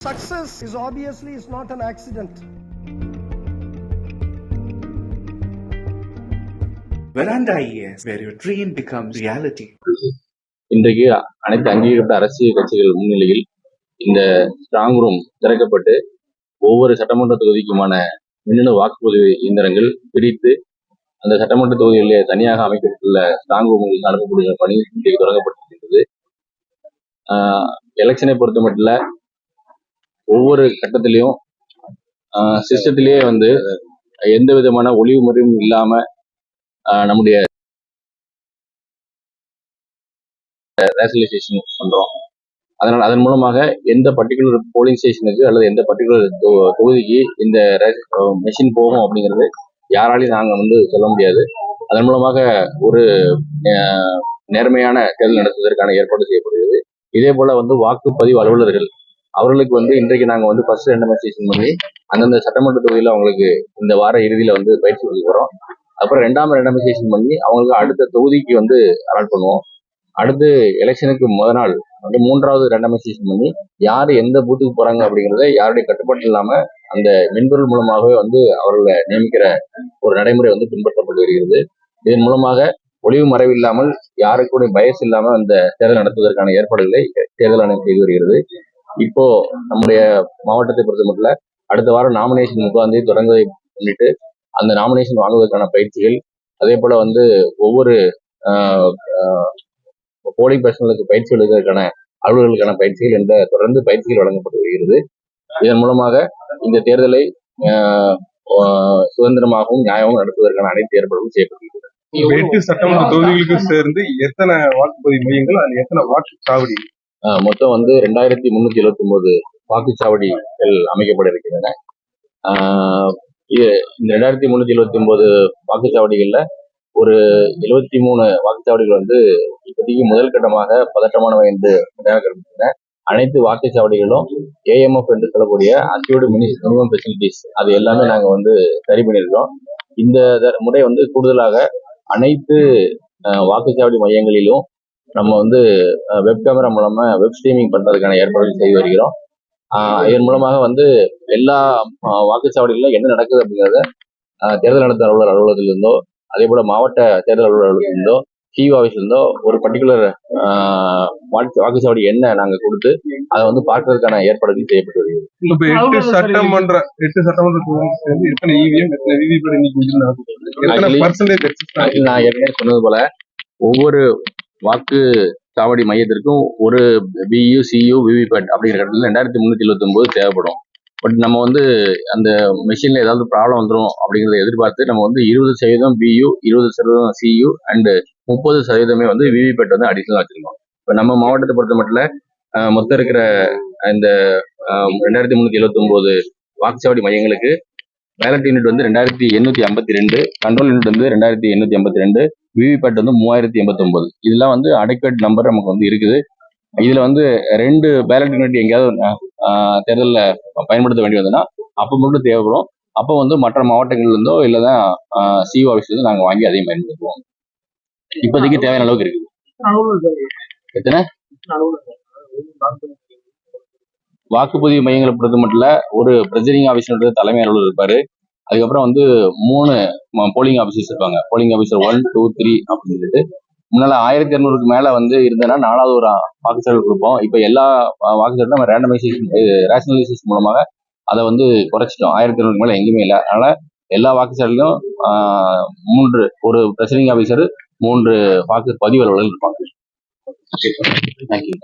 Success is obviously not an accident. Veranda ES, where your dream becomes reality. இன்றைக்கு அனைத்து அங்கீகரிக்கப்பட்ட அரசியல் கட்சிகள் முன்னிலையில் இந்த ஸ்ட்ராங் ரூம் திறக்கப்பட்டு ஒவ்வொரு சட்டமன்ற தொகுதிக்குமான மின்னணு வாக்குப்பதிவு இயந்திரங்கள் பிரித்து அந்த சட்டமன்ற தொகுதிகளிலே தனியாக அமைக்கப்பட்டுள்ள ஸ்ட்ராங் ரூம்களுக்கு அனுப்பக்கூடிய பணி இன்றைக்கு தொடங்கப்பட்டிருக்கிறது. எலெக்ஷனை பொறுத்த மட்டும் ஒவ்வொரு கட்டத்திலையும் சிஸ்டத்திலேயே எந்த விதமான ஒளிவு முறையும் இல்லாம நம்முடைய ரேஷனலைசேஷன் பண்றோம். அதன் மூலமாக எந்த பர்டிகுலர் போலிங் ஸ்டேஷனுக்கு அல்லது எந்த பர்டிகுலர் தொகுதிக்கு இந்த மெஷின் போகும் அப்படிங்கிறது யாராலையும் நாங்க சொல்ல முடியாது. அதன் மூலமாக ஒரு நேர்மையான தேர்தல் நடத்துவதற்கான ஏற்பாடு செய்யப்படுகிறது. இதே போல வாக்குப்பதிவு அலுவலர்கள் அவர்களுக்கு இன்றைக்கு நாங்க ஃபர்ஸ்ட் ரெண்டமைசேஷன் பண்ணி அந்தந்த சட்டமன்ற தொகுதியில அவங்களுக்கு இந்த வார இறுதியில பயிற்சி கொடுக்க போறோம். அப்புறம் ரெண்டாம் ரெண்டமைசேஷன் பண்ணி அவங்களுக்கு அடுத்த தொகுதிக்கு அலாட் பண்ணுவோம். அடுத்து எலெக்ஷனுக்கு முதல் நாள் மூன்றாவது ரெண்டமைசேஷன் பண்ணி யாரு எந்த பூத்துக்கு போறாங்க அப்படிங்கறத யாருடைய கட்டுப்பாடு இல்லாம அந்த மென்பொருள் மூலமாகவே அவர்களை நியமிக்கிற ஒரு நடைமுறை பின்பற்றப்பட்டு வருகிறது. இதன் மூலமாக ஒளிவு மறைவு இல்லாமல் யாருக்குடைய பயஸ் இல்லாம அந்த தேர்தல் நடத்துவதற்கான ஏற்பாடுகளை தேர்தல் ஆணையம் செய்து வருகிறது. இப்போ நம்முடைய மாவட்டத்தை பொறுத்த மட்டும் அடுத்த வாரம் நாமினேஷன் 30ஆம் தொடங்குவதை முன்னிட்டு அந்த நாமினேஷன் வாங்குவதற்கான பயிற்சிகள், அதே போல ஒவ்வொரு போலிங் பர்சனலுக்கு பயிற்சி அளிப்பதற்கான அலுவலர்களுக்கான பயிற்சிகள் என்ற தொடர்ந்து பயிற்சிகள் வழங்கப்பட்டு வருகிறது. இதன் மூலமாக இந்த தேர்தலை சுதந்திரமாகவும் நியாயமாகவும் நடத்துவதற்கான அனைத்து ஏற்பாடுகளும் செய்யப்பட்டிருக்கிறது. 8 சட்டமன்ற தொகுதிகளுக்கு சேர்ந்து எத்தனை வாக்குப்பதிவு மையங்கள், அது எத்தனை வாக்குச்சாவடி? மொத்தம் 2379 வாக்குச்சாவடிகள் அமைக்கப்பட இருக்கின்றன. இந்த 2379 வாக்குச்சாவடிகள்ல ஒரு 73 வாக்குச்சாவடிகள் இப்போதைக்கு முதல் கட்டமாக பதற்றமானவை என்று நிராகரிக்கின்றன. அனைத்து வாக்குச்சாவடிகளும் ஏஎம்எஃப் என்று சொல்லக்கூடிய அக்யூர்டு மினிமம் ஃபெசிலிட்டிஸ் அது எல்லாமே நாங்க சரி பண்ணியிருக்கோம். இந்த முறை கூடுதலாக அனைத்து வாக்குச்சாவடி மையங்களிலும் நம்ம வெப் கேமரா மூலமா வெப் ஸ்ட்ரீமிங் பண்றதுக்கான ஏற்பாடுகள் செய்து வருகிறோம். இதன் மூலமாக எல்லா வாக்குச்சாவடிகளிலும் என்ன நடக்குது அப்படிங்கிறத தேர்தல் நடத்த அலுவலகத்திலிருந்தோ, அதே போல மாவட்ட தேர்தல் அலுவலகத்திலிருந்தோ, சிஇஓ ஆஃபீஸ்ல இருந்தோ ஒரு பர்டிகுலர் வாக்குச்சாவடி என்ன நாங்க கொடுத்து அதை பார்க்கறதுக்கான ஏற்பாடுகள் செய்யப்பட்டு வருகிறது. எட்டு சட்டமன்ற தொகுதிகளுக்கு எத்தனை இவிஎம், எத்தனை விவிபேட் நான் ஏற்கனவே சொன்னது போல ஒவ்வொரு வாக்கு சாவடி மையத்திற்கும் ஒரு பியு, சியு, விவிபேட் அப்படிங்கிற இடத்துல 2379 தேவைப்படும். பட் நம்ம அந்த மெஷின்ல ஏதாவது ப்ராப்ளம் வந்துடும் அப்படிங்கிறத எதிர்பார்த்து நம்ம 20% பியு, 20% சியு அண்ட் 30% விவிபேட் அடிஷனல் வச்சிருக்கோம். இப்போ நம்ம மாவட்டத்தை பொறுத்த மட்டும் மொத்தம் இருக்கிற இந்த 2379 வாக்குச்சாவடி மையங்களுக்கு ballot unit 2852, control unit 2852, VVPAT 3089. இதெல்லாம் அடெக்வேட் நம்பர் நமக்கு இருக்குது. இதுல 2 பேலட் யூனிட் எங்கேயாவது தேர்தலில் பயன்படுத்த வேண்டி வந்ததுன்னா அப்போ மட்டும் தேவைப்படும். அப்போ மற்ற மாவட்டங்கள்ல இருந்தோ இல்லைதான் சிஓ ஆஃபீஸ்ல நாங்கள் வாங்கி அதையும் பயன்படுத்துவோம். இப்போதைக்கு தேவையான அளவுக்கு இருக்குது. எத்தனை வாக்குப்பதிவு மையங்களை பொறுத்த மட்டும் ஒரு பிரசிடிங் ஆஃபீஸர் தலைமை அலுவலர் இருப்பாரு. அதுக்கப்புறம் 3 போலிங் ஆஃபீஸர்ஸ் இருப்பாங்க. போலிங் ஆஃபீஸர் 1, 2, 3 அப்படின்னு சொல்லிட்டு முன்னால 1200க்கு மேல இருந்ததுன்னா 4வது ஒரு வாக்குச்சாவடி கொடுப்போம். இப்ப எல்லா வாக்குச்சாவடியும் நம்ம ரேஷனலைசேஷன் மூலமாக அதை குறைச்சிட்டோம். 1200க்கு மேல எங்கேயுமே இல்லை. அதனால எல்லா வாக்குச்சாவடியிலும் 3 ஒரு பிரசிடிங் ஆஃபீஸர், 3 வாக்கு பதிவு அலுவலர்கள் இருப்பாங்க. தேங்க்யூ.